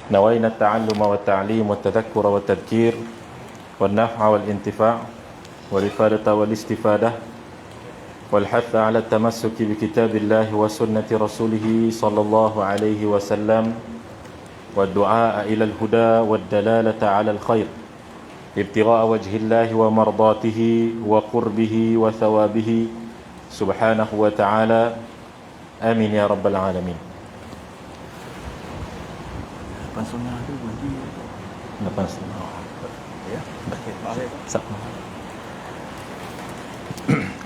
نوينا التعلم والتعليم والتذكر والتذكير والنفع والانتفاع والإفادة والاستفادة والحث على التمسك بكتاب الله وسنة رسوله صلى الله عليه وسلم والدعاء إلى الهدى والدلالة على الخير ابتغاء وجه الله ومرضاته وقربه وثوابه سبحانه وتعالى آمين يا رب العالمين.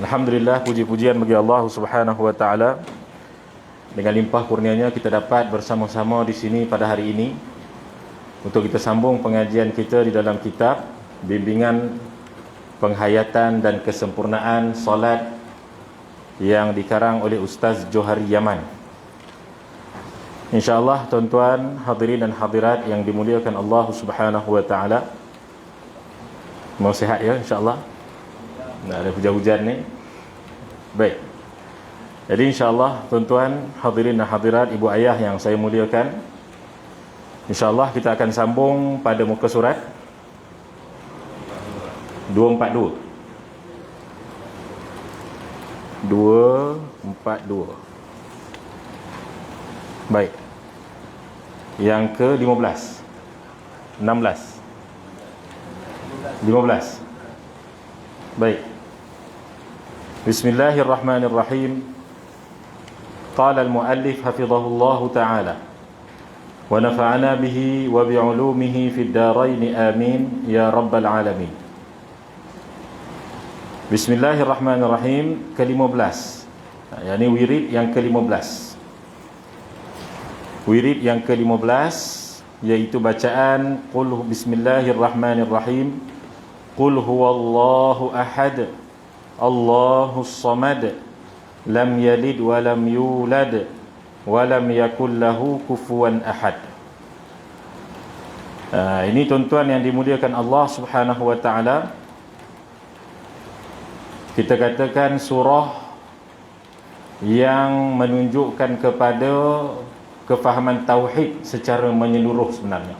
Alhamdulillah, puji-pujian bagi Allah Subhanahu wa taala. Dengan limpah kurnianya kita dapat bersama-sama di sini pada hari ini untuk kita sambung pengajian kita di dalam kitab Bimbingan Penghayatan dan Kesempurnaan Solat yang dikarang oleh Ustaz Johari Yaman. InsyaAllah tuan-tuan, hadirin dan hadirat yang dimuliakan Allah Subhanahu wa taala, mau sihat ya insyaAllah. Tak ada hujan-hujan ni. Baik. Jadi insyaAllah tuan-tuan, hadirin dan hadirat, ibu ayah yang saya muliakan, insyaAllah kita akan sambung pada muka surat 242. 242. Baik. Yang ke-15, 16, 15. Baik. Bismillahirrahmanirrahim. Qala al-muallif hafizahullahu ta'ala wa nafa'ana bihi wa bi'ulumihi fid darain amin ya rabbal alamin. Bismillahirrahmanirrahim. Ke-15, yakni wirid yang ke-15. Wirid yang ke-15 yaitu bacaan Qul Bismillahirrahmanirrahim. Qul huwallahu ahad, Allahus samad, lam yalid wa lam yulad wa lam yakul lahu kufuwan ahad. Ini tuan-tuan yang dimuliakan Allah Subhanahu wa taala, kita katakan surah yang menunjukkan kepada kefahaman tauhid secara menyeluruh sebenarnya.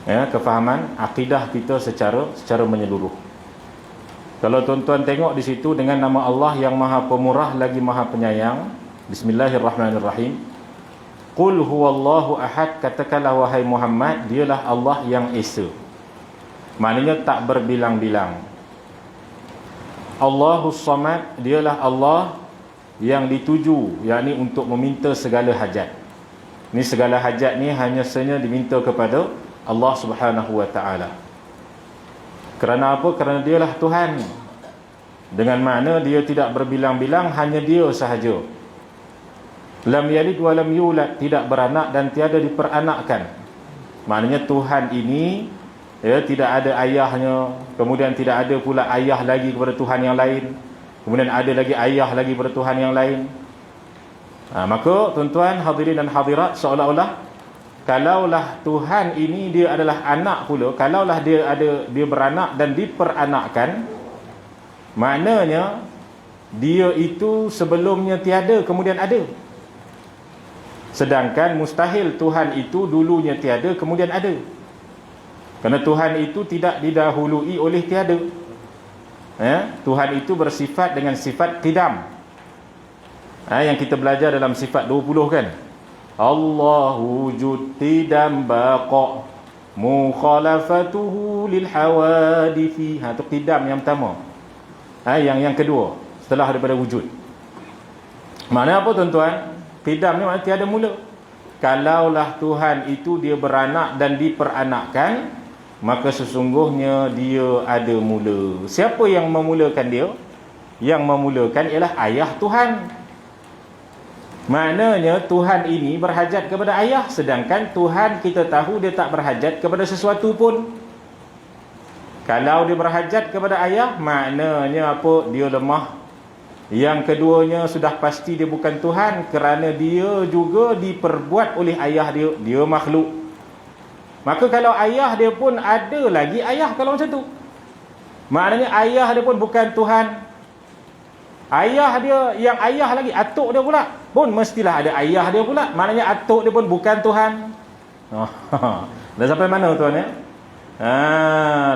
Ya, kefahaman akidah kita secara menyeluruh. Kalau tuan-tuan tengok di situ dengan nama Allah yang Maha Pemurah lagi Maha Penyayang, Bismillahirrahmanirrahim. Qul huwallahu ahad, katakanlah wahai Muhammad, dialah Allah yang esa. Maknanya tak berbilang-bilang. Allahus samad, dialah Allah yang dituju, yakni untuk meminta segala hajat. Ni segala hajat ni hanya saja diminta kepada Allah Subhanahu wa taala. Kerana apa? Kerana dialah Tuhan. Dengan makna dia tidak berbilang-bilang, hanya dia sahaja. Lam yalid wa lam yulad, tidak beranak dan tiada diperanakkan. Maknanya Tuhan ini tidak ada ayahnya, kemudian tidak ada pula ayah lagi kepada Tuhan yang lain, kemudian ada lagi ayah lagi kepada Tuhan yang lain. Maka tuan-tuan, hadirin dan hadirat, seolah-olah kalaulah Tuhan ini dia adalah anak pula, kalaulah dia beranak dan diperanakkan, maknanya dia itu sebelumnya tiada kemudian ada. Sedangkan mustahil Tuhan itu dulunya tiada kemudian ada. Kerana Tuhan itu tidak didahului oleh tiada. Tuhan itu bersifat dengan sifat qidam. Yang kita belajar dalam sifat 20 kan. Allahu wujud qidam baqa mukhalafatuhu lil hawadithi. Itu qidam yang pertama. Yang kedua setelah daripada wujud. Maknanya apa tuan-tuan? Qidam ni maknanya tiada mula. Kalaulah Tuhan itu dia beranak dan diperanakkan, maka sesungguhnya dia ada mula. Siapa yang memulakan dia? Yang memulakan ialah ayah Tuhan. Maknanya Tuhan ini berhajat kepada ayah, sedangkan Tuhan kita tahu dia tak berhajat kepada sesuatu pun. Kalau dia berhajat kepada ayah, maknanya apa? Dia lemah. Yang keduanya sudah pasti dia bukan Tuhan, kerana dia juga diperbuat oleh ayah dia. Dia makhluk. Maka kalau ayah dia pun ada lagi ayah kalau macam tu, maknanya ayah dia pun bukan Tuhan. Ayah dia yang ayah lagi, atuk dia pula pun mestilah ada ayah dia pula. Maknanya atuk dia pun bukan Tuhan. Dah sampai mana tuan ya?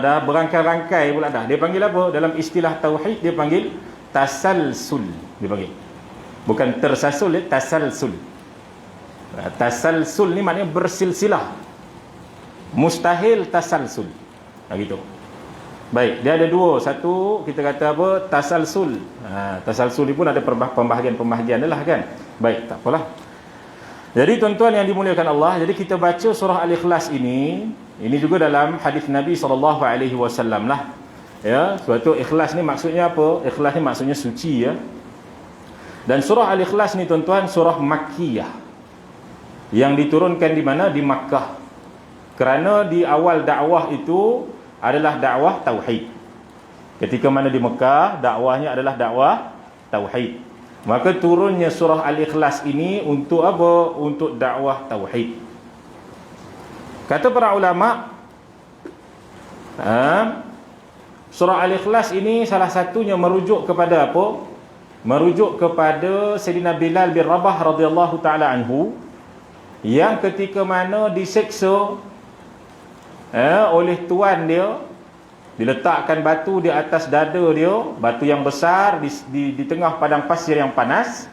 Dah berangkai-rangkai pula dah. Dia panggil apa? Dalam istilah tauhid dia panggil tasalsul. Dia panggil. Bukan tersasul, tasalsul. Tasalsul ni maknanya bersilsilah. Mustahil tasalsul. Gitu. Baik, dia ada dua. Satu kita kata apa? Tasalsul. Tasalsul ni pun ada pembahagian-pembahagian dia lah kan. Baik, tak apalah. Jadi tuan-tuan yang dimuliakan Allah, jadi kita baca surah Al-Ikhlas ini juga dalam hadis Nabi SAW lah. Ya, suatu ikhlas ni maksudnya apa? Ikhlas ni maksudnya suci ya. Dan surah Al-Ikhlas ni tuan-tuan surah Makkiyah. Yang diturunkan di mana? Di Makkah. Kerana di awal dakwah itu adalah dakwah tauhid. Ketika mana di Mekah, dakwahnya adalah dakwah tauhid. Maka turunnya surah Al-Ikhlas ini untuk apa? Untuk dakwah tauhid. Kata para ulama, surah Al-Ikhlas ini salah satunya merujuk kepada apa? Merujuk kepada Sayyidina Bilal bin Rabah radhiyallahu taala anhu, yang ketika mana diseksa oleh tuan dia, diletakkan batu di atas dada dia, batu yang besar di tengah padang pasir yang panas.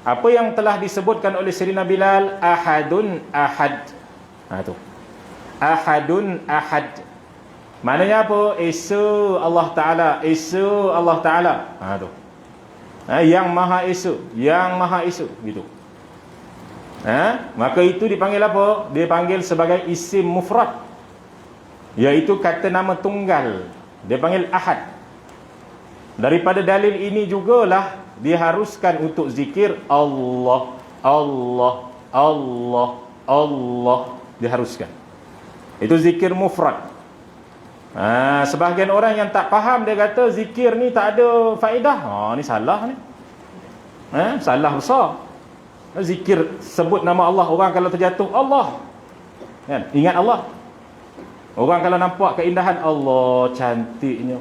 Apa yang telah disebutkan oleh Sayyidina Bilal? Ahadun ahad. Tu. Ahadun ahad. Maknanya apa? Esa Allah Ta'ala. Esa Allah Ta'ala. Tu. Yang Maha Esa. Yang Maha Esa. Gitu. Maka itu dipanggil apa? Dia panggil sebagai isim mufrad, iaitu kata nama tunggal. Dia panggil ahad. Daripada dalil ini jugalah diharuskan untuk zikir Allah, Allah, Allah, Allah, diharuskan. Itu zikir mufrad. Sebahagian orang yang tak faham, dia kata zikir ni tak ada faedah. Ni salah ni. Salah besar. Zikir sebut nama Allah, orang kalau terjatuh Allah, kan? Ingat Allah. Orang kalau nampak keindahan Allah, cantiknya.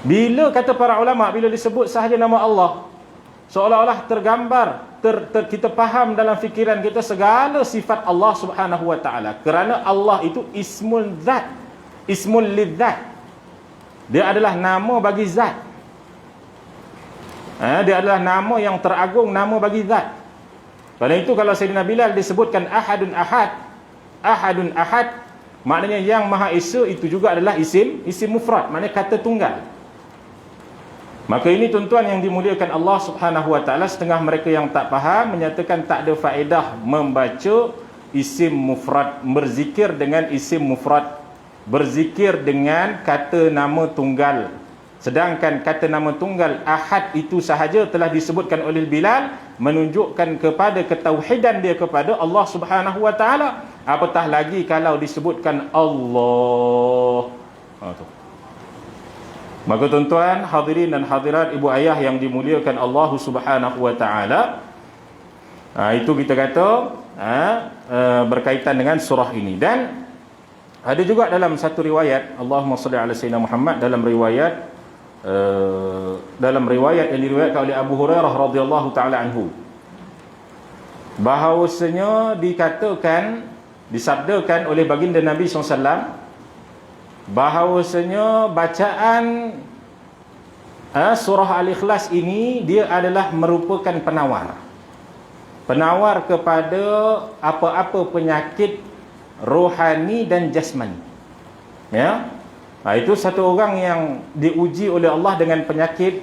Bila kata para ulama, bila disebut sahaja nama Allah, seolah-olah tergambar, kita faham dalam fikiran kita segala sifat Allah Subhanahu wa taala. Kerana Allah itu ismul zat, ismul lidzat. Dia adalah nama bagi zat. Dia adalah nama yang teragung, nama bagi zat. Kerana itu kalau Sayyidina Bilal disebutkan ahadun ahad, ahadun ahad, maknanya yang Maha Esa itu juga adalah isim mufrad, maknanya kata tunggal. Maka ini tuan-tuan yang dimuliakan Allah Subhanahu wa taala, setengah mereka yang tak faham menyatakan tak ada faedah membaca isim mufrad, berzikir dengan isim mufrad, berzikir dengan kata nama tunggal. Sedangkan kata nama tunggal ahad itu sahaja telah disebutkan oleh Bilal, menunjukkan kepada ketauhidan dia kepada Allah Subhanahu wa taala. Apatah lagi kalau disebutkan Allah. Maka tuan-tuan, hadirin dan hadirat, ibu ayah yang dimuliakan Allah Subhanahu wa taala, itu kita kata berkaitan dengan surah ini. Dan ada juga dalam satu riwayat, Allahumma salli ala sayyidina Muhammad, dalam riwayat yang diriwayatkan oleh Abu Hurairah radhiyallahu taala anhu, bahawasanya disabdakan oleh baginda Nabi SAW, bahawasanya bacaan surah Al-Ikhlas ini dia adalah merupakan penawar kepada apa-apa penyakit rohani dan jasmani. Ya. Itu satu orang yang diuji oleh Allah dengan penyakit,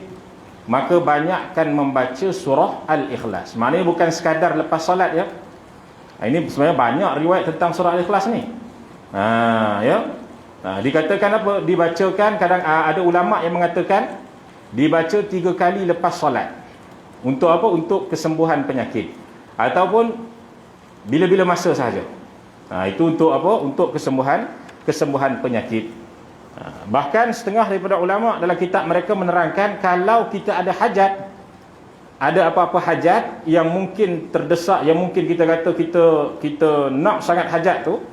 maka banyakkan membaca surah Al-Ikhlas. Maknanya bukan sekadar lepas solat ya. Ini sebenarnya banyak riwayat tentang surah Al-Ikhlas ni. Dikatakan apa? Dibacakan, kadang ada ulama yang mengatakan dibaca 3 kali lepas solat. Untuk apa? Untuk kesembuhan penyakit, ataupun bila-bila masa sahaja. Itu untuk apa? Untuk kesembuhan penyakit. Bahkan setengah daripada ulama dalam kitab mereka menerangkan, kalau kita ada hajat, ada apa-apa hajat yang mungkin terdesak, yang mungkin kita kata kita nak sangat hajat tu,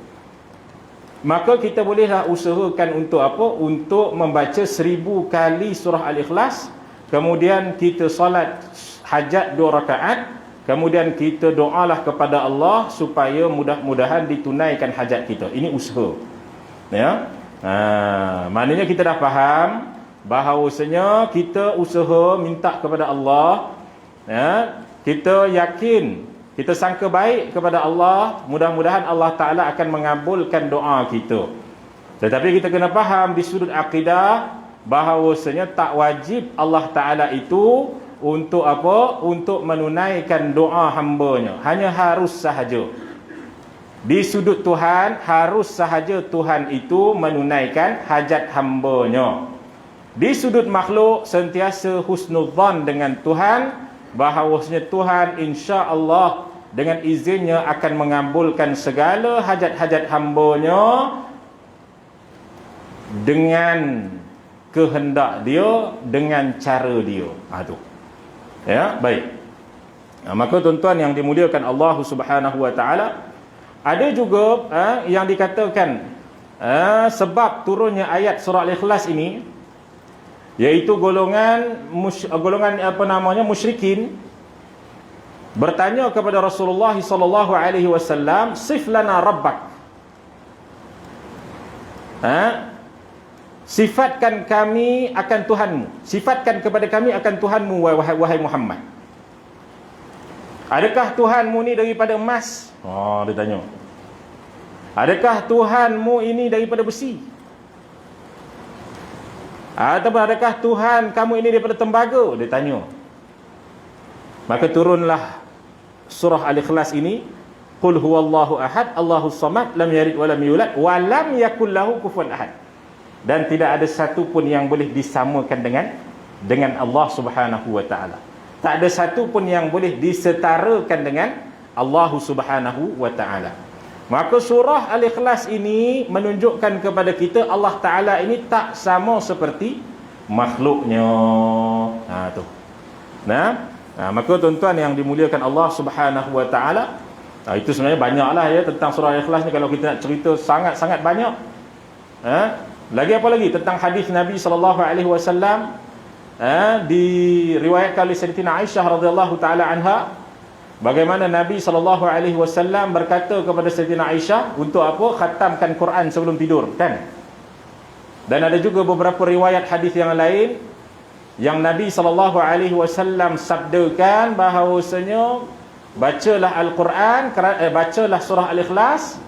maka kita bolehlah usahakan untuk apa? Untuk membaca 1000 kali surah Al-Ikhlas, kemudian kita solat hajat 2 rakaat, kemudian kita doalah kepada Allah supaya mudah-mudahan ditunaikan hajat kita. Ini usaha. Ya. Maknanya kita dah faham bahawasanya kita usaha minta kepada Allah, ya, kita yakin, kita sangka baik kepada Allah, mudah-mudahan Allah Ta'ala akan mengabulkan doa kita. Tetapi kita kena faham di sudut akidah bahawasanya tak wajib Allah Ta'ala itu untuk apa? Untuk menunaikan doa hambanya. Hanya harus sahaja. Di sudut Tuhan, harus sahaja Tuhan itu menunaikan hajat hambanya. Di sudut makhluk, sentiasa husnudzan dengan Tuhan, bahawasanya Tuhan insya-Allah dengan izinnya akan mengabulkan segala hajat-hajat hambanya dengan kehendak dia, dengan cara dia. Tu. Ya, baik. Maka tuan-tuan yang dimuliakan Allah Subhanahu wa taala, ada juga yang dikatakan sebab turunnya ayat surah Al-Ikhlas ini, iaitu golongan musyrikin bertanya kepada Rasulullah sallallahu alaihi wasallam, sif lana rabbak. Sifatkan kami akan Tuhanmu. Sifatkan kepada kami akan Tuhanmu, wahai Muhammad. Adakah Tuhanmu ni daripada emas? Dia tanya. Adakah Tuhanmu ini daripada besi? Ataupun adakah Tuhan kamu ini daripada tembaga? Dia tanya. Maka turunlah surah Al-Ikhlas ini. Qul huwallahu ahad, Allahus samad, lam yalid wa lam yulad wa lam yakul lahu kufuwan ahad. Dan tidak ada satu pun yang boleh disamakan dengan Allah Subhanahu wa taala. Tak ada satu pun yang boleh disetarakan dengan Allah Subhanahu wa taala. Maka surah Al-Ikhlas ini menunjukkan kepada kita Allah Ta'ala ini tak sama seperti makhluknya. Tu. Maka tuan-tuan yang dimuliakan Allah Subhanahu wa ta'ala, itu sebenarnya banyaklah ya tentang surah Al-Ikhlas ni. Kalau kita nak cerita sangat-sangat banyak. Lagi apa lagi tentang hadis Nabi SAW, diriwayatkan oleh Sayyidatina Aisyah radhiyallahu taala anha, bagaimana Nabi SAW berkata kepada Sayyidatina Aisyah untuk apa? Khatamkan Quran sebelum tidur, kan? Dan ada juga beberapa riwayat hadis yang lain yang Nabi SAW sabdakan bahawasanya bacalah Al-Quran, bacalah surah Al-Ikhlas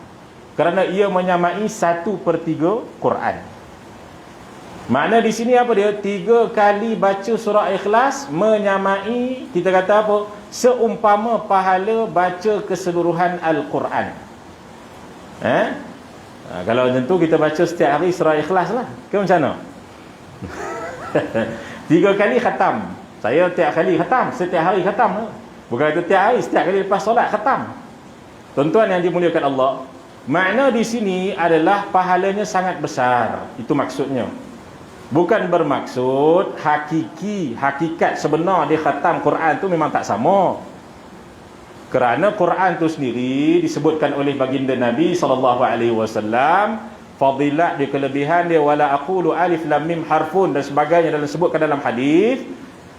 kerana ia menyamai 1/3 Quran. Makna di sini apa dia? 3 kali baca surah Ikhlas menyamai, kita kata apa? Seumpama pahala baca keseluruhan Al-Quran. Kalau macam tu kita baca setiap hari surah Ikhlas lah. Ke macam mana? 3 kali khatam. Saya setiap kali khatam, setiap hari khatam. Bukan itu setiap hari, setiap kali lepas solat khatam. Tuan-tuan yang dimuliakan Allah, makna di sini adalah pahalanya sangat besar. Itu maksudnya. Bukan bermaksud hakikat sebenar dia khatam Quran tu memang tak sama. Kerana Quran tu sendiri disebutkan oleh baginda Nabi SAW, fadilat dia, kelebihan dia, wala aqulu alif lam mim harfun dan sebagainya dalam sebutkan dalam hadis.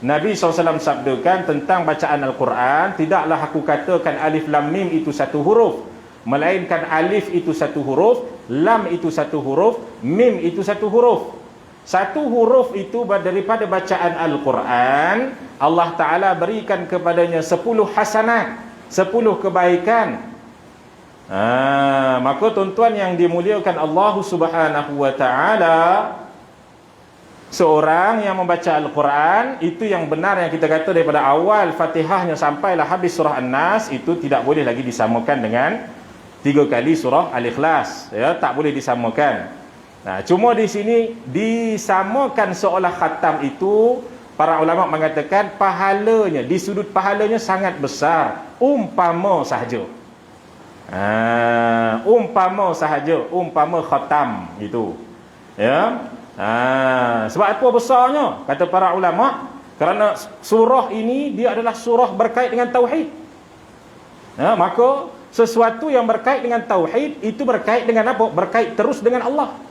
Nabi SAW sabdakan tentang bacaan Al-Quran, tidaklah aku katakan alif lam mim itu satu huruf, melainkan alif itu satu huruf, lam itu satu huruf, mim itu satu huruf. Satu huruf itu daripada bacaan Al-Quran, Allah Ta'ala berikan kepadanya 10 hasanat, 10 kebaikan. Maka tuan-tuan yang dimuliakan Allah Subhanahu wa Ta'ala, seorang yang membaca Al-Quran, itu yang benar yang kita kata daripada awal Fatihahnya sampailah habis surah An-Nas, itu tidak boleh lagi disamakan dengan 3 kali surah Al-Ikhlas, ya, tak boleh disamakan. Cuma di sini disamakan seolah khatam itu, para ulama mengatakan pahalanya, di sudut pahalanya sangat besar, umpama sahaja. Umpama khatam itu. Ya. Sebab apa besarnya? Kata para ulama, kerana surah ini dia adalah surah berkait dengan tauhid. Maka sesuatu yang berkait dengan tauhid itu berkait dengan apa? Berkait terus dengan Allah.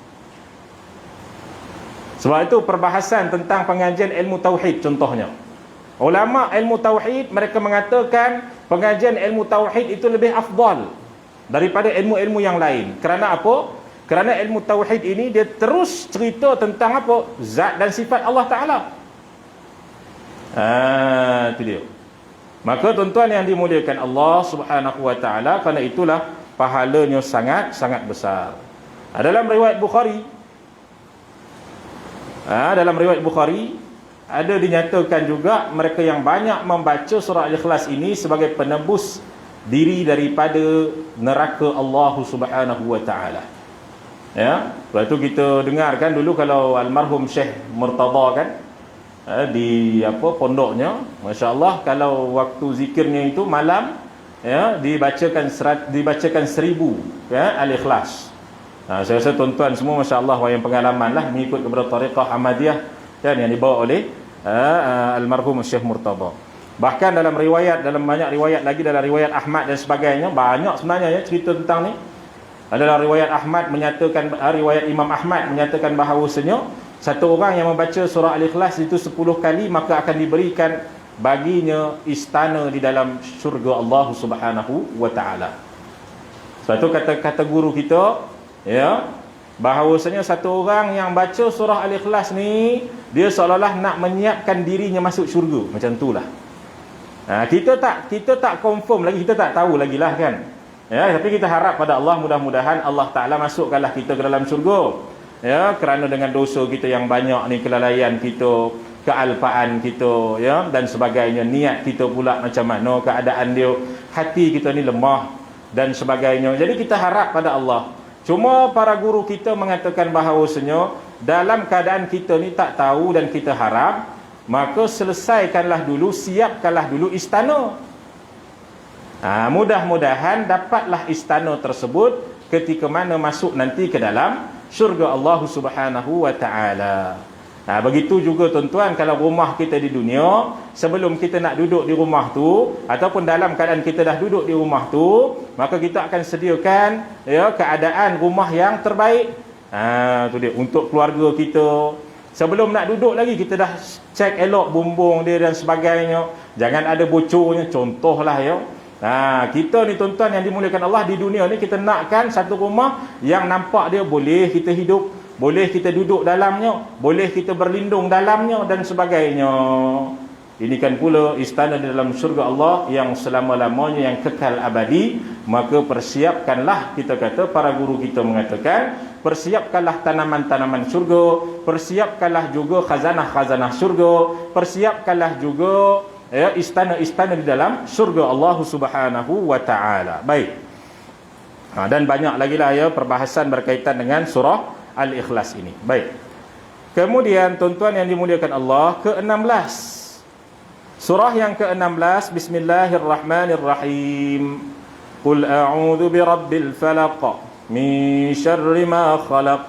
Sebab itu perbahasan tentang pengajian ilmu tauhid contohnya. Ulama ilmu tauhid mereka mengatakan pengajian ilmu tauhid itu lebih afdal daripada ilmu-ilmu yang lain. Kerana apa? Kerana ilmu tauhid ini dia terus cerita tentang apa? Zat dan sifat Allah Taala. Itu dia. Maka tuan-tuan yang dimuliakan Allah Subhanahu wa taala, kerana itulah pahalanya sangat besar. Dalam riwayat Bukhari ada dinyatakan juga mereka yang banyak membaca surah Al-Ikhlas ini sebagai penebus diri daripada neraka Allah Subhanahu wa taala. Ya, lepas tu kita dengarkan dulu kalau almarhum Syekh Murtada kan di pondoknya, masya-Allah, kalau waktu zikirnya itu malam ya dibacakan 1000 ya Al-Ikhlas. Saya rasa tuan-tuan semua masya-Allah yang pengalaman lah mengikut kepada tariqah Ahmadiyah kan yang dibawa oleh almarhum Syekh Murtada. Bahkan dalam banyak riwayat lagi, dalam riwayat Ahmad dan sebagainya, banyak sebenarnya ya cerita tentang ni. Dalam riwayat riwayat Imam Ahmad menyatakan bahawasanya satu orang yang membaca surah Al-Ikhlas itu 10 kali maka akan diberikan baginya istana di dalam syurga Allah Subhanahu wa taala. Satu kata guru kita ya, bahawasanya satu orang yang baca surah Al-Ikhlas ni dia seolah-olah nak menyiapkan dirinya masuk syurga, macam itulah. Kita tak confirm lagi, kita tak tahu lagi lah kan. Ya, tapi kita harap pada Allah, mudah-mudahan Allah Taala masukkanlah kita ke dalam syurga. Ya, kerana dengan dosa kita yang banyak ni, kelalaian kita, kealpaan kita ya dan sebagainya, niat kita pula macam mana keadaan dia, hati kita ni lemah dan sebagainya. Jadi kita harap pada Allah. Cuma para guru kita mengatakan bahawasanya dalam keadaan kita ni tak tahu dan kita harap, maka selesaikanlah dulu, siapkanlah dulu istana. Mudah-mudahan dapatlah istana tersebut ketika mana masuk nanti ke dalam syurga Allah Subhanahu wa taala. Begitu juga tuan-tuan, kalau rumah kita di dunia, sebelum kita nak duduk di rumah tu ataupun dalam keadaan kita dah duduk di rumah tu, maka kita akan sediakan ya keadaan rumah yang terbaik. Tu dia untuk keluarga kita. Sebelum nak duduk lagi kita dah cek elok bumbung dia dan sebagainya. Jangan ada bocornya, contohlah ya. Kita ni tuan-tuan yang dimuliakan Allah, di dunia ni kita nakkan satu rumah yang nampak dia boleh kita hidup, boleh kita duduk dalamnya, boleh kita berlindung dalamnya dan sebagainya. Ini kan pula istana di dalam syurga Allah yang selama-lamanya, yang kekal abadi. Maka persiapkanlah, kita kata, para guru kita mengatakan, persiapkanlah tanaman-tanaman syurga, persiapkanlah juga khazanah-khazanah syurga, persiapkanlah juga ya istana-istana di dalam syurga Allah Subhanahu wa taala. Baik. Dan banyak lagi lah ya perbahasan berkaitan dengan surah Al-Ikhlas ini. Baik. Kemudian tuan-tuan yang dimuliakan Allah, ke-16. Surah yang ke-16, Bismillahirrahmanirrahim. Qul a'udzu birabbil falaq min syarri ma khalaq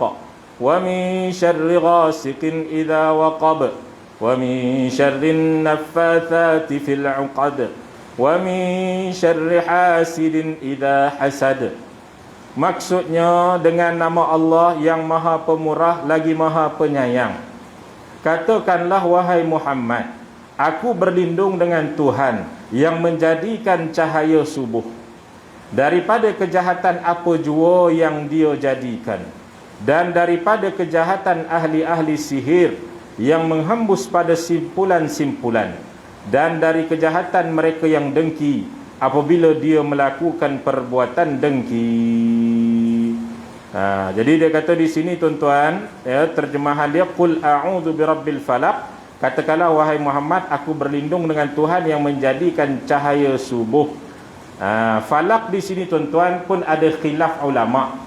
wa min syarri ghasiqin idza waqab wa min syarrin naffatsati fil 'uqad wa min syarri hasidin idza hasad. Maksudnya, dengan nama Allah yang Maha Pemurah lagi Maha Penyayang, katakanlah wahai Muhammad, aku berlindung dengan Tuhan yang menjadikan cahaya subuh daripada kejahatan apa jua yang dia jadikan, dan daripada kejahatan ahli-ahli sihir yang menghembus pada simpulan-simpulan, dan dari kejahatan mereka yang dengki apabila dia melakukan perbuatan dengki. Jadi dia kata di sini tuan-tuan, ya, terjemahan dia, qul a'udzu birabbil falaq, katakanlah wahai Muhammad, aku berlindung dengan Tuhan yang menjadikan cahaya subuh. Falaq di sini tuan-tuan pun ada khilaf ulama.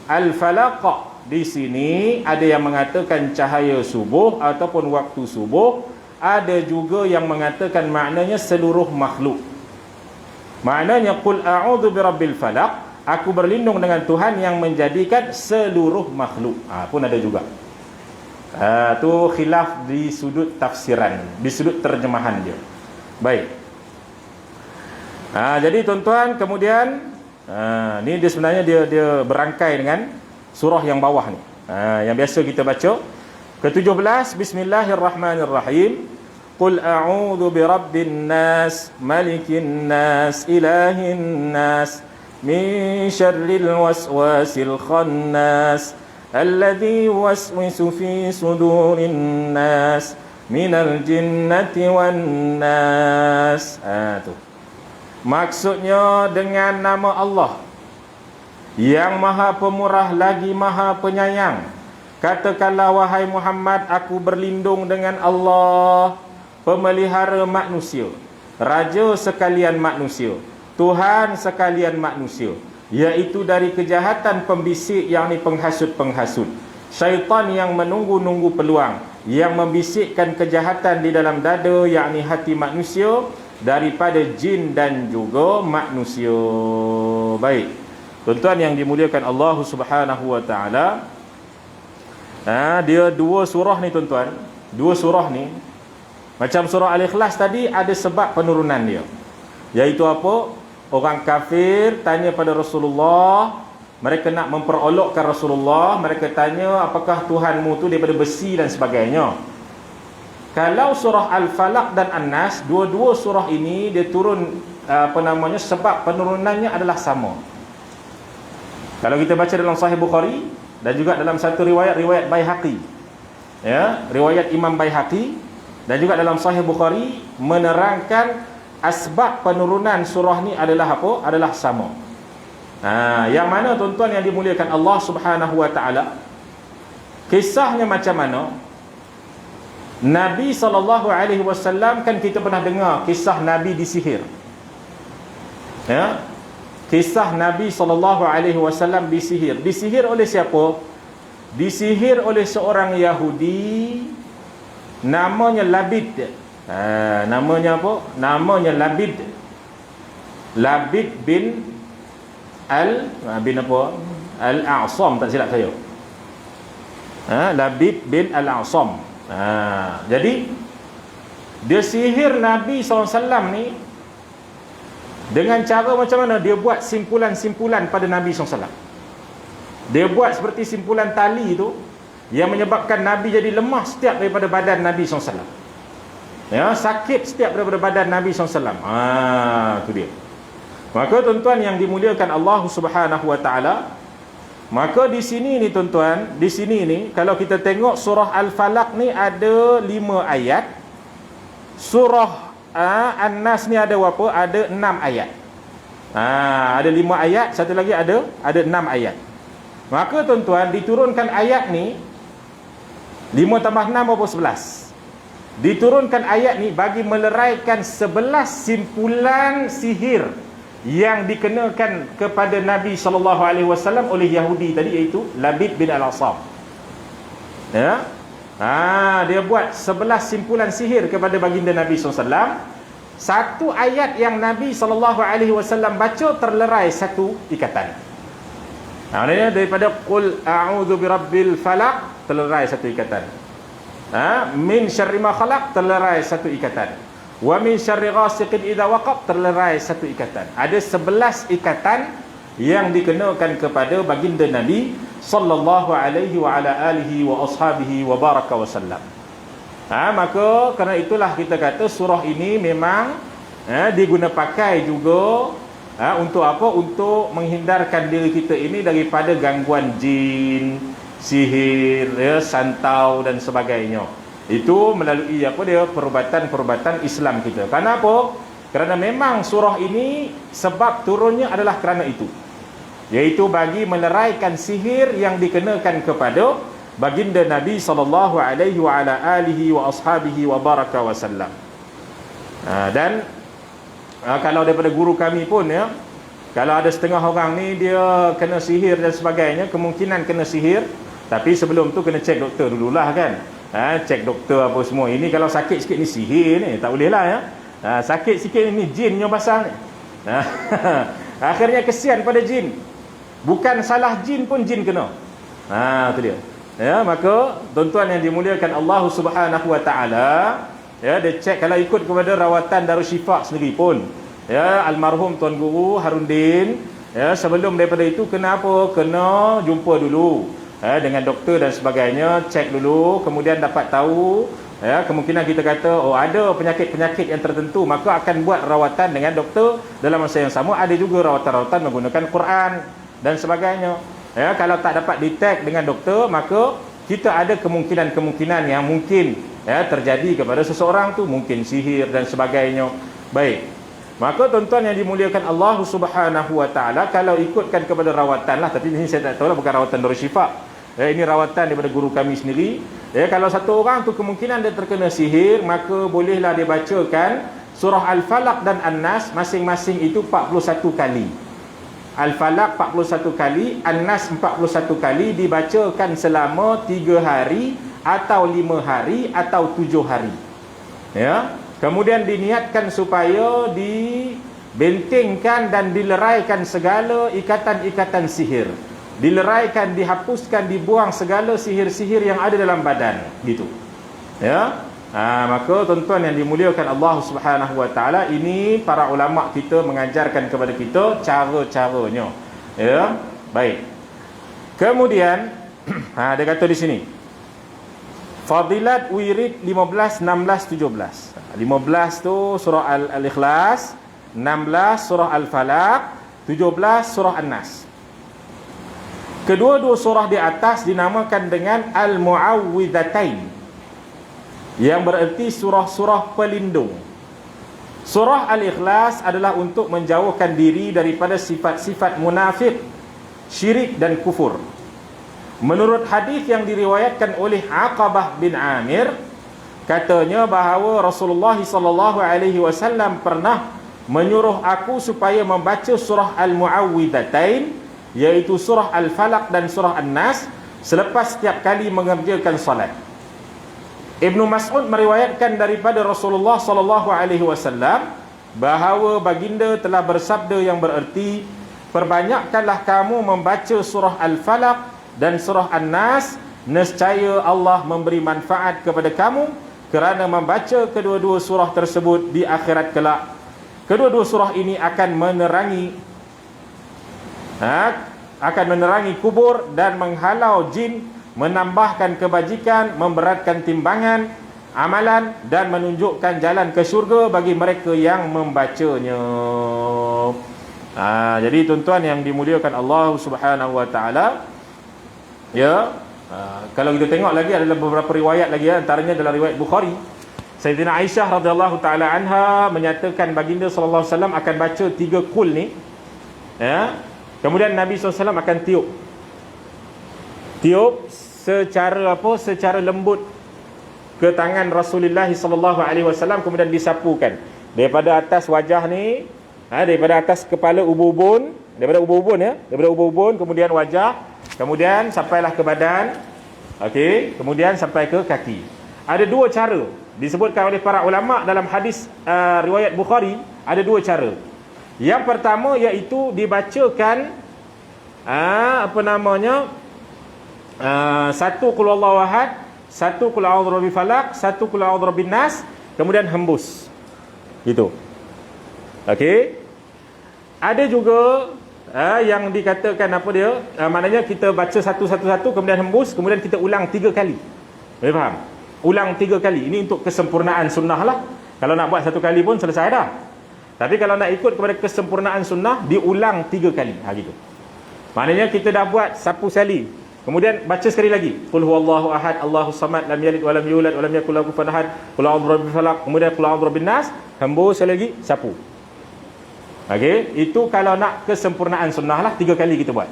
Al-falaq di sini ada yang mengatakan cahaya subuh ataupun waktu subuh, ada juga yang mengatakan maknanya seluruh makhluk. Maknanya qul a'udzu birabbil falaq, aku berlindung dengan Tuhan yang menjadikan seluruh makhluk. Pun ada juga. Tu khilaf di sudut tafsiran, di sudut terjemahan dia. Baik. Jadi tuan-tuan, kemudian ni dia sebenarnya dia berangkai dengan surah yang bawah ni. Yang biasa kita baca. Ke-17, Bismillahirrahmanirrahim. Qul a'udzu birabbin nas, malikin nas, ilahin nas, min syarril waswasil khannas, alladzi yuwaswisu fi sudurin nas, minal jinnati wan nas. Tu. Maksudnya dengan nama Allah yang Maha Pemurah lagi Maha Penyayang. Katakanlah wahai Muhammad, aku berlindung dengan Allah, pemelihara manusia, raja sekalian manusia, Tuhan sekalian manusia, iaitu dari kejahatan pembisik, yakni penghasut-penghasut, syaitan yang menunggu-nunggu peluang, yang membisikkan kejahatan di dalam dada, yakni hati manusia, daripada jin dan juga manusia. Baik, tuan-tuan yang dimuliakan Allah Subhanahu wa taala, dia dua surah ni tuan-tuan, dua surah ni macam surah Al-Ikhlas tadi ada sebab penurunan dia, iaitu apa? Orang kafir tanya pada Rasulullah, mereka nak memperolokkan Rasulullah, mereka tanya apakah Tuhanmu tu daripada besi dan sebagainya. Kalau surah Al-Falaq dan An-Nas, dua-dua surah ini dia turun sebab penurunannya adalah sama. Kalau kita baca dalam Sahih Bukhari dan juga dalam satu riwayat Baihaqi, ya, riwayat Imam Baihaqi, dan juga dalam Sahih Bukhari menerangkan asbab penurunan surah ni adalah apa? Adalah sama. Yang mana tuan-tuan yang dimuliakan Allah Subhanahu wa taala, kisahnya macam mana? Nabi SAW, kan kita pernah dengar kisah Nabi disihir, ya. Kisah Nabi SAW disihir. Disihir oleh siapa? Disihir oleh seorang Yahudi, namanya Labid. Namanya apa? Namanya Labid. Labid bin Al-A'sam, tak silap saya. Labid bin Al-A'sam. Jadi dia sihir Nabi SAW ni dengan cara macam mana? Dia buat simpulan-simpulan pada Nabi SAW. Dia buat seperti simpulan tali tu, yang menyebabkan Nabi jadi lemah setiap daripada badan Nabi SAW, ya, sakit setiap daripada badan Nabi SAW. Tu dia. Maka tuan-tuan yang dimuliakan Allah Subhanahu wa taala, maka di sini ni tuan-tuan, di sini ni kalau kita tengok surah Al-Falaq ni ada 5 ayat. Surah An-Nas ni ada berapa? Ada 6 ayat. Ada 5 ayat, satu lagi ada 6 ayat. Maka tuan-tuan, diturunkan ayat ni 5 tambah 6 berapa? 11. Diturunkan ayat ni bagi meleraikan 11 simpulan sihir yang dikenakan kepada Nabi SAW oleh Yahudi tadi, iaitu Labid bin Al-A'sam. Ya. Dia buat 11 simpulan sihir kepada baginda Nabi SAW. Satu ayat yang Nabi SAW baca terlerai satu ikatan. Maknanya daripada Qul a'udzu birabbil falaq terlerai satu ikatan. Min syarri ma khalaq terlerai satu ikatan. Wa min syarri ghasiqin idza waqab terlerai satu ikatan. Ada 11 ikatan yang dikenakan kepada baginda Nabi sallallahu alaihi wa ala alihi wa ashabihi wa baraka wa sallam. Maka kerana itulah kita kata surah ini memang diguna pakai juga untuk apa? Untuk menghindarkan diri kita ini daripada gangguan jin, sihir, santau dan sebagainya. Itu melalui apa dia? Perubatan-perubatan Islam kita. Kenapa? Kerana memang surah ini sebab turunnya adalah kerana itu, iaitu bagi meleraikan sihir yang dikenakan kepada baginda Nabi sallallahu alaihi wa ala alihi wa ashabihi wa baraka wa sallam. Dan kalau daripada guru kami pun, ya, kalau ada setengah orang ni dia kena sihir dan sebagainya, kemungkinan kena sihir, tapi sebelum tu kena cek doktor dululah kan. Cek doktor apa semua. Ini kalau sakit sikit ni sihir ni, tak boleh lah, ya. Sakit sikit ni jin yang basah ni. Akhirnya kesian pada jin. Bukan salah jin pun jin kena. Tu dia. Ya, maka tuan-tuan yang dimuliakan Allah Subhanahu wa taala, ya, dia cek kalau ikut kepada rawatan Darushifa sendiri pun. Ya, almarhum Tuan Guru Harundin, ya, sebelum daripada itu kena apa? Kena jumpa dulu dengan doktor dan sebagainya, cek dulu, kemudian dapat tahu Ya, kemungkinan kita kata ada penyakit-penyakit yang tertentu, maka akan buat rawatan dengan doktor. Dalam masa yang sama ada juga rawatan-rawatan menggunakan Quran dan sebagainya. Ya, kalau tak dapat detect dengan doktor, maka kita ada kemungkinan-kemungkinan yang mungkin ya terjadi kepada seseorang tu, mungkin sihir dan sebagainya. Baik. Maka tuan-tuan yang dimuliakan Allah Subhanahu wa taala, kalau ikutkan kepada rawatan lah, tapi ini saya tak tahu lah, bukan rawatan Darul Syifa. Ini rawatan daripada guru kami sendiri. Kalau satu orang tu kemungkinan dia terkena sihir, maka bolehlah dia bacakan surah Al-Falaq dan An-Nas masing-masing itu 41 kali. Al-Falaq 41 kali, An-Nas 41 kali, dibacakan selama 3 hari atau 5 hari atau 7 hari. Ya. Kemudian diniatkan supaya dibentengkan dan dileraikan segala ikatan-ikatan sihir. Dileraikan, dihapuskan, dibuang segala sihir-sihir yang ada dalam badan, gitu. Ya. Maka tuan-tuan yang dimuliakan Allah Subhanahu wa taala, ini para ulama kita mengajarkan kepada kita cara-caranya. Ya. Baik. Kemudian dia kata di sini, Fadilat wirid 15, 16, 17. 15 tu surah Al-Ikhlas, 16 surah Al-Falaq, 17 surah An-Nas. Kedua-dua surah di atas dinamakan dengan Al-Mu'awwidhatain, yang bererti surah-surah pelindung. Surah Al-Ikhlas adalah untuk menjauhkan diri daripada sifat-sifat munafik, syirik dan kufur. Menurut hadis yang diriwayatkan oleh Aqabah bin Amir, katanya bahawa Rasulullah SAW pernah menyuruh aku supaya membaca surah Al-Mu'awwidhatain, iaitu surah Al-Falaq dan surah An-Nas, selepas setiap kali mengerjakan salat. Ibnu Mas'ud meriwayatkan daripada Rasulullah SAW bahawa baginda telah bersabda yang bererti, perbanyakkanlah kamu membaca surah Al-Falaq dan surah An-Nas, nescaya Allah memberi manfaat kepada kamu kerana membaca kedua-dua surah tersebut di akhirat kelak. Kedua-dua surah ini akan menerangi kubur dan menghalau jin, menambahkan kebajikan, memberatkan timbangan amalan dan menunjukkan jalan ke syurga bagi mereka yang membacanya. Jadi tuan-tuan yang dimuliakan Allah Subhanahu wa taala, ya, kalau kita tengok lagi ada beberapa riwayat lagi, antaranya dalam riwayat Bukhari, Sayyidina Aisyah radhiyallahu taala anha menyatakan baginda sallallahu alaihi wasallam akan baca 3 kul ni, ya. Kemudian Nabi SAW akan tiup secara lembut ke tangan Rasulullah SAW, kemudian disapukan daripada atas wajah ni, daripada atas kepala ubun-ubun, daripada ubun-ubun, kemudian wajah, kemudian sampailah ke badan, okey, kemudian sampai ke kaki. Ada 2 cara disebutkan oleh para ulama dalam hadis riwayat Bukhari. Ada 2 cara. Yang pertama iaitu dibacakan satu qul huwallahu ahad, satu qul a'udzu birabbil falaq, satu qul a'udzu birabbin nas, kemudian hembus. Gitu. Okey. Ada juga yang dikatakan maknanya kita baca satu-satu kemudian hembus, kemudian kita ulang 3 kali. Boleh faham? Ulang 3 kali. Ini untuk kesempurnaan sunnah lah. Kalau nak buat 1 kali pun selesai dah. Tapi kalau nak ikut kepada kesempurnaan sunnah, diulang 3 kali. Gitu. Maknanya kita dah buat sapu sekali, kemudian baca sekali lagi, qul huwallahu ahad, Allahus samad, lam yalid walam yulad walam yakul lahu kufuwan ahad, qul a'udzu birabbil falaq, kemudian qul a'udzu birabbin nas, hembus sekali lagi, sapu. Okey, itu kalau nak kesempurnaan sunnah lah, 3 kali kita buat.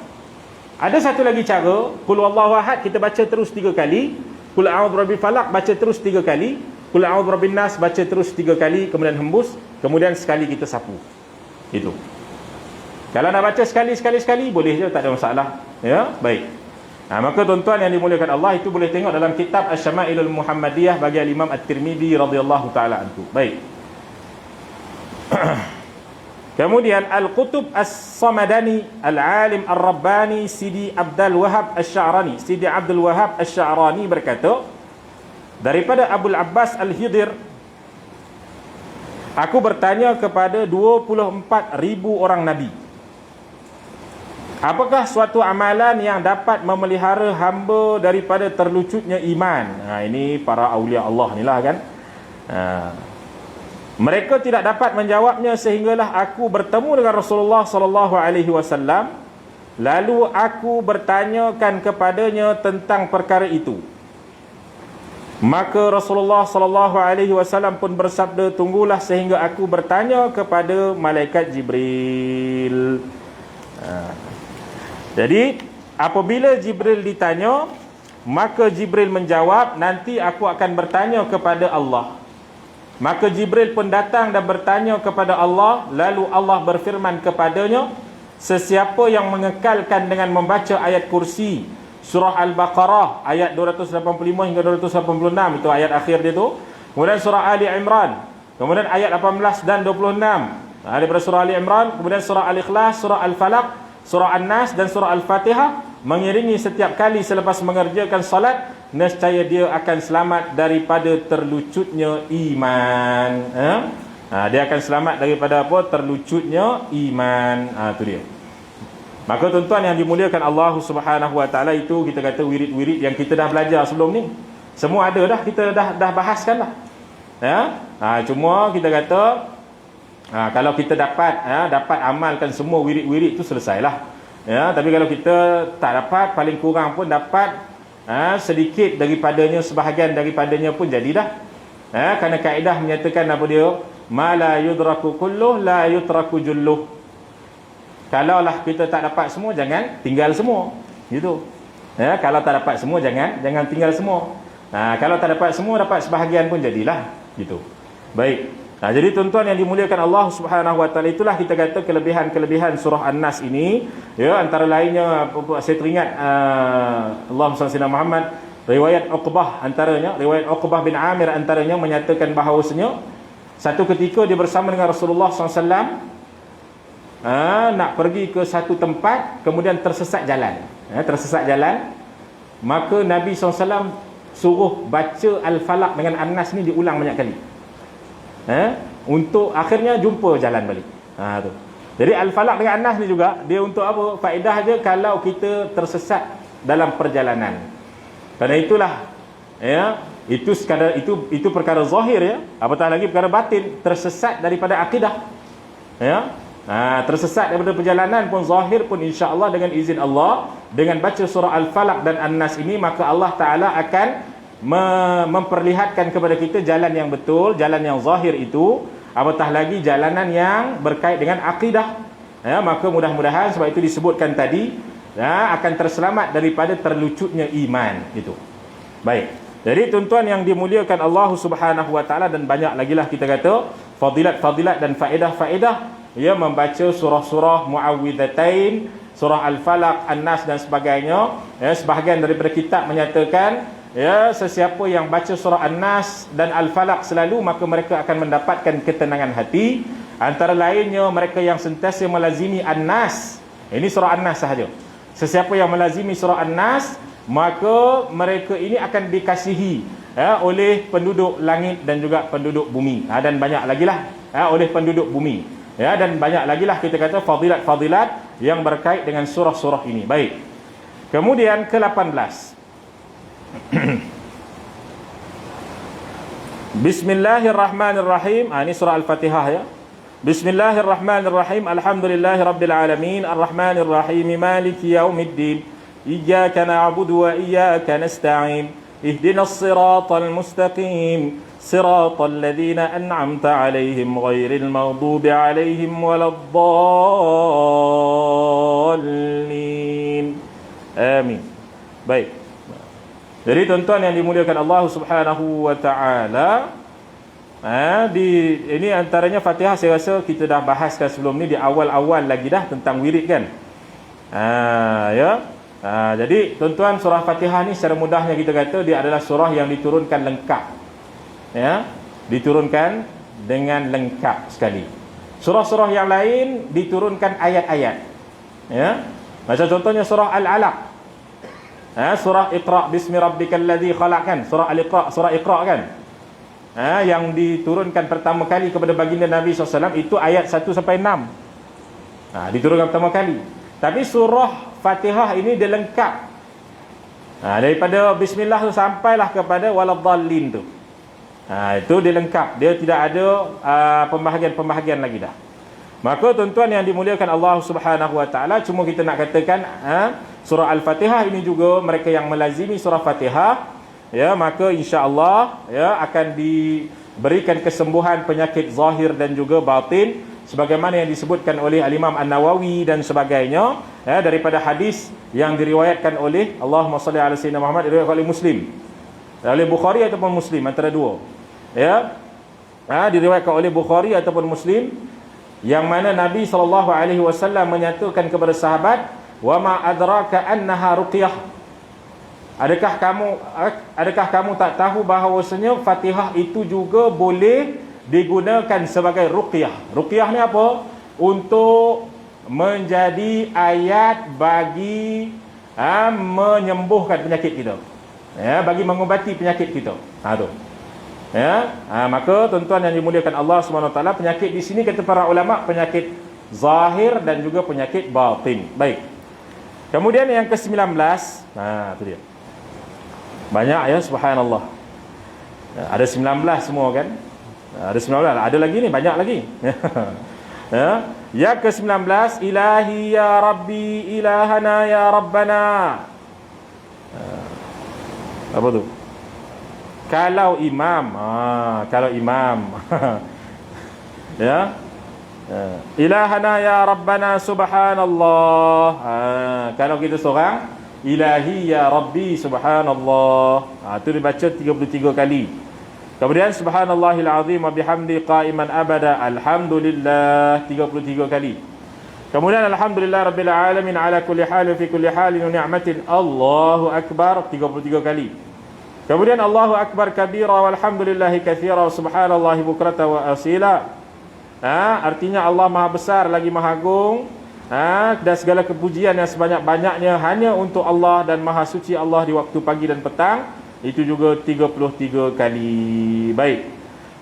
Ada satu lagi cara, qul huwallahu ahad kita baca terus 3 kali, qul a'udzu birabbil falaq baca terus 3 kali, qul a'udzu birabbin nas baca terus 3 kali, kemudian hembus, kemudian sekali kita sapu. Itu. Kalau nak baca sekali boleh je, tak ada masalah. Ya, baik. Maka tuan-tuan yang dimuliakan Allah, itu boleh tengok dalam kitab Asy-Syama'ilul Muhammadiyah bagi Imam At-Tirmidzi radhiyallahu taala anhu. Baik. Kemudian Al-Qutub As-Samadani Al-Alim Ar-Rabbani Sidi Abdul Wahab Asy-Sya'rani, Sidi Abdul Wahab Asy-Sya'rani berkata, daripada Abul Abbas Al-Hidir, aku bertanya kepada 24,000 orang Nabi. Apakah suatu amalan yang dapat memelihara hamba daripada terlucutnya iman? Ini para awliya Allah ni lah kan. Mereka tidak dapat menjawabnya sehinggalah aku bertemu dengan Rasulullah sallallahu alaihi wasallam, lalu aku bertanyakan kepadanya tentang perkara itu. Maka Rasulullah sallallahu alaihi wasallam pun bersabda, tunggulah sehingga aku bertanya kepada malaikat Jibril. Jadi apabila Jibril ditanya, maka Jibril menjawab, nanti aku akan bertanya kepada Allah. Maka Jibril pun datang dan bertanya kepada Allah, lalu Allah berfirman kepadanya, sesiapa yang mengekalkan dengan membaca ayat kursi, surah Al-Baqarah ayat 285 hingga 286, itu ayat akhir dia tu. Kemudian surah Ali Imran, kemudian ayat 18 dan 26 daripada surah Ali Imran, kemudian surah Al-Ikhlas, surah Al-Falaq, surah An-Nas dan surah Al-Fatihah, mengiringi setiap kali selepas mengerjakan salat, nescaya dia akan selamat daripada terlucutnya iman. Dia akan selamat daripada apa? Terlucutnya iman. Itu dia. Maka tuan-tuan yang dimuliakan Allah Subhanahu wa taala, itu kita kata wirid-wirid yang kita dah belajar sebelum ni. Semua ada dah, kita dah bahaskan lah. Cuma kita kata kalau kita dapat amalkan semua wirid-wirid itu, selesailah. Tapi kalau kita tak dapat, paling kurang pun dapat sedikit daripadanya, sebahagian daripadanya pun jadilah. Kerana kaedah menyatakan apa dia? Ma la yudraku kulluh la yutraku julluh. Kalaulah kita tak dapat semua, jangan tinggal semua. Gitu. Kalau tak dapat semua, jangan tinggal semua. Kalau tak dapat semua, dapat sebahagian pun jadilah. Gitu. Baik. Jadi tuan-tuan yang dimuliakan Allah Subhanahu wa taala, itulah kita kata kelebihan-kelebihan surah An-Nas ini. Antara lainnya saya teringat Allahumma salli ala Muhammad, riwayat Uqbah antaranya, riwayat Uqbah bin Amir antaranya menyatakan bahawasanya satu ketika dia bersama dengan Rasulullah SAW nak pergi ke satu tempat, kemudian tersesat jalan. Maka Nabi SAW suruh baca Al-Falaq dengan An-Nas ni diulang banyak kali. Untuk akhirnya jumpa jalan balik. Tu. Jadi Al-Falaq dengan An-Nas ni juga dia untuk apa? Faedah dia kalau kita tersesat dalam perjalanan. Kerana itulah itu sekadar itu perkara zahir ya. Apatah lagi perkara batin, tersesat daripada akidah. Tersesat daripada perjalanan pun zahir pun, insya-Allah dengan izin Allah, dengan baca surah Al-Falaq dan An-Nas ini, maka Allah Taala akan memperlihatkan kepada kita jalan yang betul, jalan yang zahir itu, apatah lagi jalanan yang berkait dengan akidah. Maka mudah-mudahan, sebab itu disebutkan tadi, akan terselamat daripada terlucutnya iman itu. Baik. Jadi tuan-tuan yang dimuliakan Allah Subhanahu wa taala, dan banyak lagi lah kita kata fadilat-fadilat dan faedah-faedah membaca surah-surah Muawwidzatain, surah Al-Falaq, An-Nas dan sebagainya. Sebahagian daripada kitab menyatakan sesiapa yang baca surah An-Nas dan Al-Falaq selalu, maka mereka akan mendapatkan ketenangan hati. Antara lainnya mereka yang sentiasa melazimi An-Nas. Ini surah An-Nas sahaja. Sesiapa yang melazimi surah An-Nas, maka mereka ini akan dikasihi oleh penduduk langit dan juga penduduk bumi. Dan banyak lagi lah oleh penduduk bumi. Dan banyak lagi lah kita kata fadilat-fadilat yang berkait dengan surah-surah ini. Baik. Kemudian ke-18. Bismillahirrahmanirrahim. Ini surah Al-Fatihah ya. Bismillahirrahmanirrahim. Alhamdulillahirabbil alamin, arrahmanirrahim, maliki yaumiddin, iyyaka na'budu wa iyyaka nasta'in, ihdinas siratal mustaqim, siratal ladzina an'amta 'alaihim ghairil maghdubi 'alaihim waladdallin. Amin. Baik. Jadi tuan-tuan yang dimuliakan Allah Subhanahu wa taala, ini antaranya Fatihah, saya rasa kita dah bahaskan sebelum ni di awal-awal lagi dah tentang wirid kan. Jadi tuan-tuan, surah Fatihah ni secara mudahnya kita kata dia adalah surah yang diturunkan lengkap. Diturunkan dengan lengkap sekali. Surah-surah yang lain diturunkan ayat-ayat. Macam contohnya surah Al-Alaq. Surah Iqra bismi rabbikal ladzi khalaq kan, surah Al-Iqra, surah Iqra kan, yang diturunkan pertama kali kepada baginda Nabi SAW itu ayat 1 sampai 6. Diturunkan pertama kali. Tapi surah Fatihah ini dia lengkap. Daripada bismillah tu sampailah kepada waladhdallin tu. Itu dia lengkap. Dia tidak ada pembahagian-pembahagian lagi dah. Maka tuan-tuan yang dimuliakan Allah Subhanahu wa taala, cuma kita nak katakan surah Al-Fatihah ini juga mereka yang melazimi surah Fatihah, ya, maka insya-Allah ya akan diberikan kesembuhan penyakit zahir dan juga batin sebagaimana yang disebutkan oleh Al-Imam An-Nawawi dan sebagainya, ya, daripada hadis yang diriwayatkan oleh Allahumma salli ala sayyidina Muhammad, diriwayatkan oleh Muslim, oleh Bukhari ataupun Muslim, antara dua, ya, diriwayatkan oleh Bukhari ataupun Muslim, yang mana Nabi SAW menyatakan kepada sahabat, wa ma adraka annaha ruqyah, adakah kamu tak tahu bahawasanya Fatihah itu juga boleh digunakan sebagai ruqyah. Ruqyah ni apa? Untuk menjadi ayat bagi menyembuhkan penyakit kita, ya, bagi mengubati penyakit kita. Tu. Ya, maka tuan-tuan yang dimuliakan Allah SWT, penyakit di sini kata para ulama penyakit zahir dan juga penyakit batin. Baik. Kemudian yang ke-19, tu dia. Banyak ya, subhanallah. Ada 19 semua kan? Ada 19, ada lagi ni, banyak lagi. Ya. Yang ke-19, ilahi ya rabbi ilahana ya rabbana. Apa tu? Kalau imam, ya, ilahana ya rabbana subhanallah. Kalau kita seorang, ilahi ya rabbi subhanallah, itu dibaca 33 kali. Kemudian subhanallahil azim wa bihamdi qa'iman abada, alhamdulillah 33 kali. Kemudian alhamdulillah rabbil alamin ala kulli hal fi kulli halin wa ni'matin, Allahu akbar 33 kali. Kemudian Allahu akbar kabira walhamdulillahi katsira wa subhanallahi bukrata wa asila. Artinya Allah Maha besar lagi Maha agung. Dan segala kepujian yang sebanyak-banyaknya hanya untuk Allah, dan Maha suci Allah di waktu pagi dan petang. Itu juga 33 kali. Baik.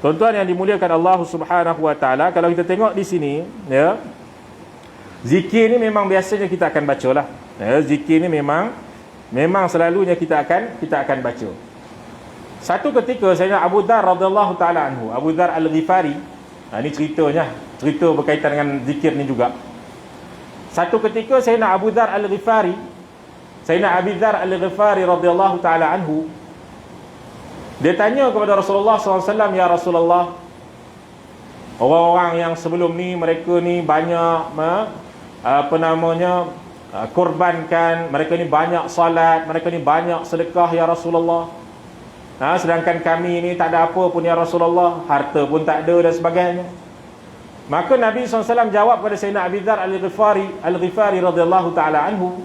Tuan-tuan yang dimuliakan Allah Subhanahu wa taala, kalau kita tengok di sini, ya, zikir ni memang biasanya kita akan bacalah. Ya, zikir ni memang selalunya kita akan baca. Satu ketika Sayyidina Abu Dzar radhiyallahu taala anhu, Abu Dzar Al-Ghifari, ini cerita berkaitan dengan zikir ni juga. Satu ketika Sayyidina Abu Dzar Al-Ghifari, Sayyidina Abi Dzar Al-Ghifari radhiyallahu taala anhu, dia tanya kepada Rasulullah SAW, ya Rasulullah, orang-orang yang sebelum ni mereka ni banyak korbankan, mereka ni banyak salat, mereka ni banyak sedekah ya Rasulullah. Sedangkan kami ni tak ada apa pun ya Rasulullah, harta pun tak ada dan sebagainya. Maka Nabi SAW jawab kepada Sayyidina Abi Dzar Al-Ghifari radhiyallahu ta'ala anhu,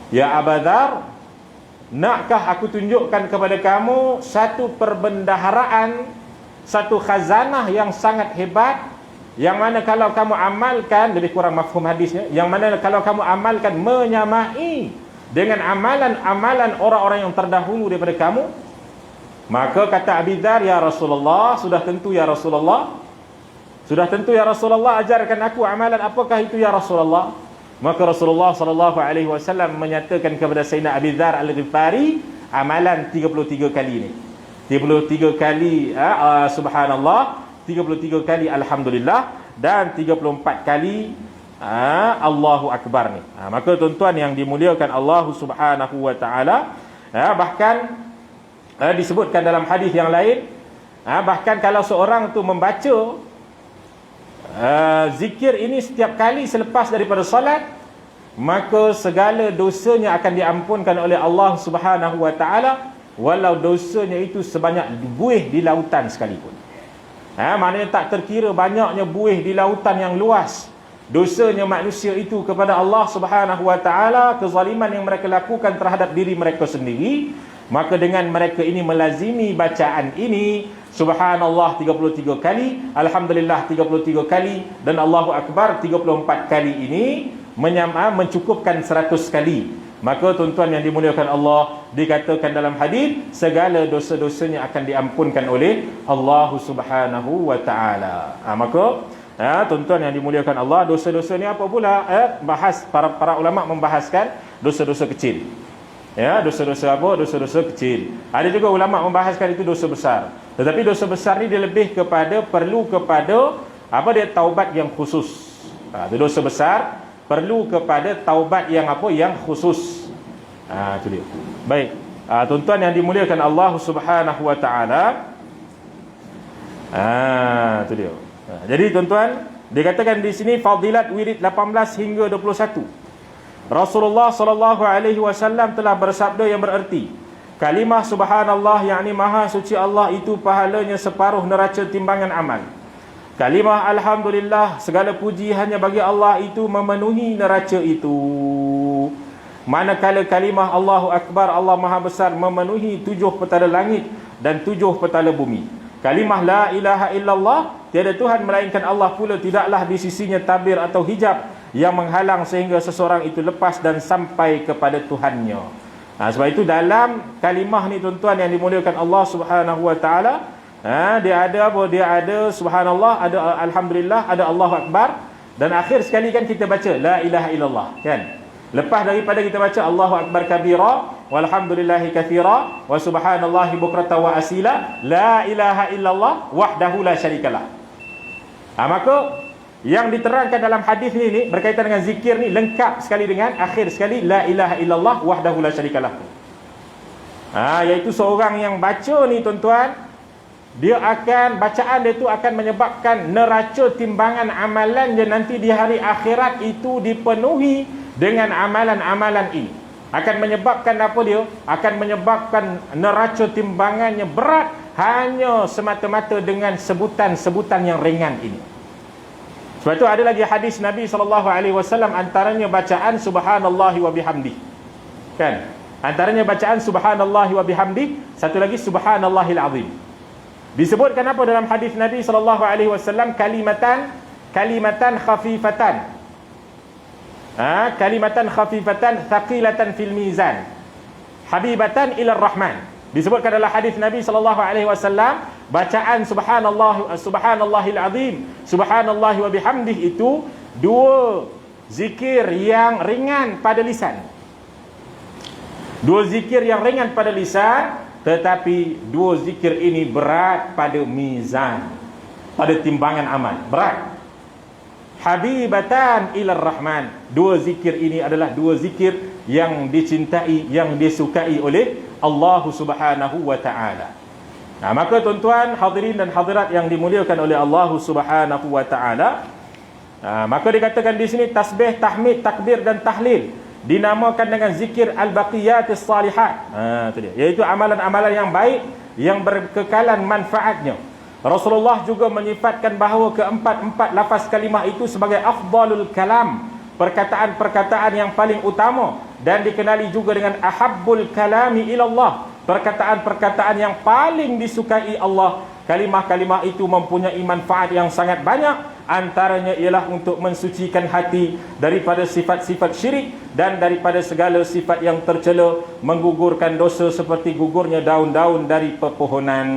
ya Abu Dzar, nakkah aku tunjukkan kepada kamu satu perbendaharaan, satu khazanah yang sangat hebat, yang mana kalau kamu amalkan, lebih kurang mafhum hadisnya, yang mana kalau kamu amalkan menyamai dengan amalan-amalan orang-orang yang terdahulu daripada kamu. Maka kata Abi Dzar, ya Rasulullah, sudah tentu ya Rasulullah, ajarkan aku amalan apakah itu ya Rasulullah. Maka Rasulullah SAW menyatakan kepada Sayyidina Abi Dzar Al-Ghifari, amalan 33 kali ni, 33 kali subhanallah, 33 kali alhamdulillah, dan 34 kali Allahu akbar ni. Maka tuan-tuan yang dimuliakan Allah Subhanahu wa taala, bahkan disebutkan dalam hadis yang lain, bahkan kalau seorang tu membaca zikir ini setiap kali selepas daripada salat, maka segala dosanya akan diampunkan oleh Allah Subhanahu wa taala, walau dosanya itu sebanyak buih di lautan sekalipun. Maknanya tak terkira banyaknya buih di lautan yang luas dosanya manusia itu kepada Allah Subhanahu wa taala, kezaliman yang mereka lakukan terhadap diri mereka sendiri, maka dengan mereka ini melazimi bacaan ini, subhanallah 33 kali, alhamdulillah 33 kali, dan Allahu akbar 34 kali ini mencukupkan 100 kali. Maka tuan-tuan yang dimuliakan Allah, dikatakan dalam hadis segala dosa-dosanya akan diampunkan oleh Allah Subhanahu wa taala. Maka Tuan-tuan yang dimuliakan Allah, dosa-dosa ni apa pula? Bahas para ulama membahaskan dosa-dosa kecil. Dosa-dosa apa? Dosa-dosa kecil. Ada juga ulama membahaskan itu dosa besar. Tetapi dosa besar ni dia lebih kepada perlu kepada apa dia taubat yang khusus. Itu dosa besar perlu kepada taubat yang apa? Yang khusus. Itu dia. Baik. Tuan-tuan yang dimuliakan Allah Subhanahu wa taala. Itu dia. Jadi tuan-tuan, dikatakan di sini fadilat wirid 18 hingga 21. Rasulullah sallallahu alaihi wasallam telah bersabda yang bererti, kalimah subhanallah yakni maha suci Allah itu pahalanya separuh neraca timbangan amal. Kalimah alhamdulillah segala puji hanya bagi Allah itu memenuhi neraca itu. Manakala kalimah Allahu akbar Allah maha besar memenuhi 7 petala langit dan 7 petala bumi. Kalimah la ilaha illallah tiada Tuhan melainkan Allah pula, tidaklah di sisinya tabir atau hijab yang menghalang sehingga seseorang itu lepas dan sampai kepada Tuhannya. Sebab itu dalam kalimah ni tuan-tuan yang dimuliakan Allah Subhanahu wa taala, dia ada apa? Dia ada subhanallah, ada alhamdulillah, ada Allahu akbar, dan akhir sekali kan kita baca la ilaha illallah, kan? Lepas daripada kita baca Allahu akbar kabira walhamdulillahi katsira wa subhanallahi bukratan wa asila la ilaha illallah wahdahu la syarikalah. Maka yang diterangkan dalam hadis ni berkaitan dengan zikir ni lengkap sekali dengan akhir sekali la ilaha illallah wahdahu la syarikalah. Iaitu seorang yang baca ni tuan-tuan, dia akan, bacaan dia tu akan menyebabkan neraca timbangan amalannya nanti di hari akhirat itu dipenuhi dengan amalan-amalan ini. Akan menyebabkan apa dia? Akan menyebabkan neraca timbangannya berat hanya semata-mata dengan sebutan-sebutan yang ringan ini. Sebab itu ada lagi hadis Nabi SAW, antaranya bacaan subhanallahi wa bihamdi. Kan? Antaranya bacaan subhanallahi wa bihamdi, satu lagi subhanallahil azim. Disebutkan apa dalam hadis Nabi SAW? Kalimatan khafifatan. Kalimatan khafifatan thaqilatan fil mizan habibatan ila rahman. Disebutkan dalam hadis Nabi SAW, bacaan subhanallahil azim, subhanallahi wa bihamdih itu dua zikir yang ringan pada lisan. Dua zikir yang ringan pada lisan, tetapi dua zikir ini berat pada mizan, pada timbangan amal, berat. Habibatan ilar rahman. Dua zikir ini adalah dua zikir yang dicintai, yang disukai oleh Allah Subhanahu wa taala. Maka tuan-tuan hadirin dan hadirat yang dimuliakan oleh Allah Subhanahu wa taala, maka dikatakan di sini tasbih, tahmid, takbir dan tahlil dinamakan dengan zikir al-baqiyatis salihat. Itu dia, iaitu amalan-amalan yang baik yang berkekalan manfaatnya. Rasulullah juga menyifatkan bahawa keempat-empat lafaz kalimah itu sebagai afdalul kalam, perkataan-perkataan yang paling utama, dan dikenali juga dengan ahabbul kalami ilallah, perkataan-perkataan yang paling disukai Allah. Kalimah-kalimah itu mempunyai manfaat yang sangat banyak, antaranya ialah untuk mensucikan hati daripada sifat-sifat syirik dan daripada segala sifat yang tercela, menggugurkan dosa seperti gugurnya daun-daun dari pepohonan.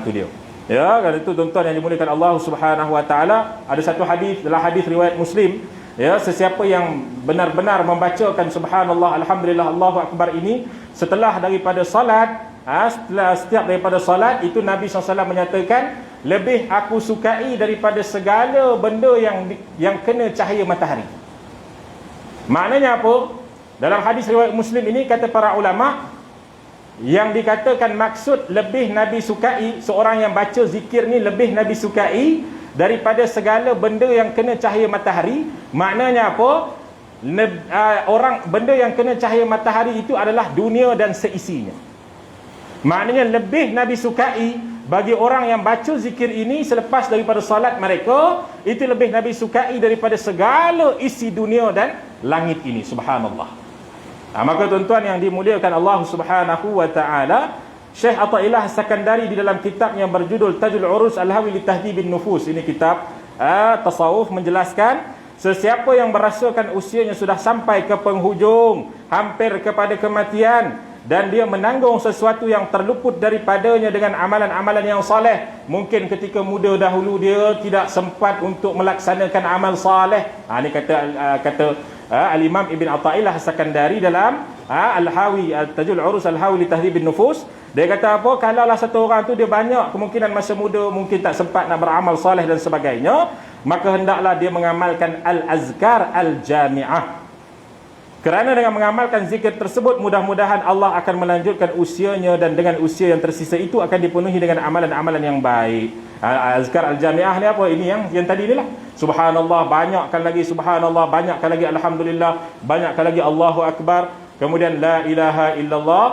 Itu dia. Ya, kerana itu tuan-tuan yang dimuliakan Allah Subhanahu wa taala, ada satu hadis dalam hadis riwayat Muslim, ya, sesiapa yang benar-benar membacakan subhanallah, alhamdulillah, Allahu akbar ini setelah daripada salat, setiap daripada salat itu Nabi SAW menyatakan, lebih aku sukai daripada segala benda yang kena cahaya matahari. Maknanya apa? Dalam hadis riwayat Muslim ini kata para ulama, yang dikatakan maksud lebih Nabi sukai, seorang yang baca zikir ni lebih Nabi sukai daripada segala benda yang kena cahaya matahari. Maknanya apa? Benda yang kena cahaya matahari itu adalah dunia dan seisinya. Maknanya lebih Nabi sukai bagi orang yang baca zikir ini selepas daripada salat mereka, itu lebih Nabi sukai daripada segala isi dunia dan langit ini. Subhanallah. Maka tuan-tuan yang dimuliakan Allah Subhanahu wa taala, Syekh Athaillah As-Sakandari di dalam kitab yang berjudul Tajul Urus Al-Hawi li Tahdhibin Nufus, ini kitab tasawuf, menjelaskan sesiapa yang merasakan usianya sudah sampai ke penghujung, hampir kepada kematian, dan dia menanggung sesuatu yang terluput daripadanya dengan amalan-amalan yang saleh. Mungkin ketika muda dahulu dia tidak sempat untuk melaksanakan amal saleh. Ini kata Al-Imam Ibn Atha'illah As-Sakandari dalam Al-Hawi, Tajul Urus Al-Hawi li Tahdhibin Nufus. Dia kata apa? Kalaulah satu orang tu dia banyak kemungkinan masa muda mungkin tak sempat nak beramal saleh dan sebagainya, maka hendaklah dia mengamalkan al-azkar al-jami'ah. Kerana dengan mengamalkan zikir tersebut, mudah-mudahan Allah akan melanjutkan usianya, dan dengan usia yang tersisa itu akan dipenuhi dengan amalan-amalan yang baik. Azkar al-jami'ah ni apa? Ini yang tadi ni lah. Subhanallah, banyakkan lagi subhanallah, banyakkan lagi alhamdulillah, banyakkan lagi Allahu akbar. Kemudian la ilaha illallah,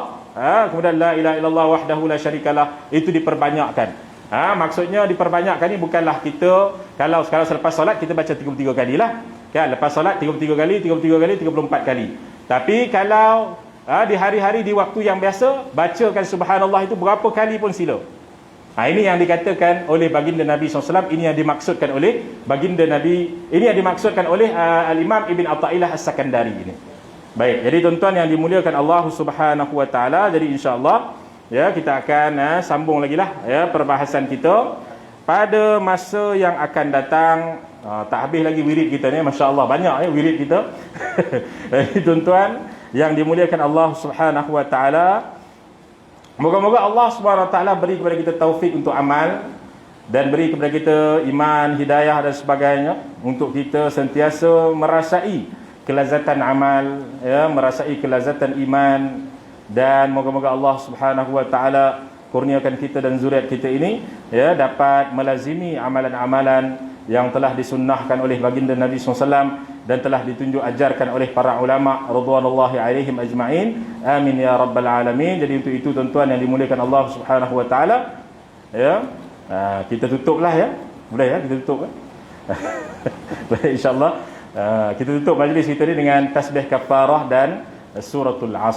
kemudian la ilaha illallah wahdahu la syarikalah, itu diperbanyakkan. Maksudnya diperbanyakkan ni bukanlah kita kalau selepas solat kita baca 33 kali lah. Kan, lepas solat 33 kali, 33 kali, 34 kali. Tapi kalau di hari-hari, di waktu yang biasa, bacakan subhanallah itu berapa kali pun sila. Ini yang dikatakan oleh baginda Nabi SAW. Ini yang dimaksudkan oleh baginda Nabi. Ini yang dimaksudkan oleh Al-Imam Ibn Atha'illah As-Sakandari ini. Baik, jadi tuan-tuan yang dimuliakan Allah Subhanahu Wa Taala, jadi insya-Allah ya kita akan sambung lagi lah ya perbahasan kita pada masa yang akan datang. Tak habis lagi wirid kita ni, masya-Allah banyak wirid kita. Jadi tuan-tuan yang dimuliakan Allah Subhanahu Wa Taala, moga-moga Allah Subhanahu Wa Taala beri kepada kita taufik untuk amal, dan beri kepada kita iman, hidayah dan sebagainya, untuk kita sentiasa merasai kelazatan amal ya, merasai kelazatan iman, dan moga-moga Allah Subhanahu Wa Taala kurniakan kita dan zuriat kita ini ya dapat melazimi amalan-amalan yang telah disunnahkan oleh baginda Nabi SAW dan telah ditunjuk ajarkan oleh para ulama radhiyallahu alaihim ajma'in. Amin ya rabbal alamin. Jadi untuk itu tuan-tuan yang dimuliakan Allah Subhanahu Wa Taala ya, kita tutuplah ya. Boleh ya kita tutup kan? Boleh insya-Allah. Kita tutup majlis kita ni dengan tasbih kafarah dan suratul Asr.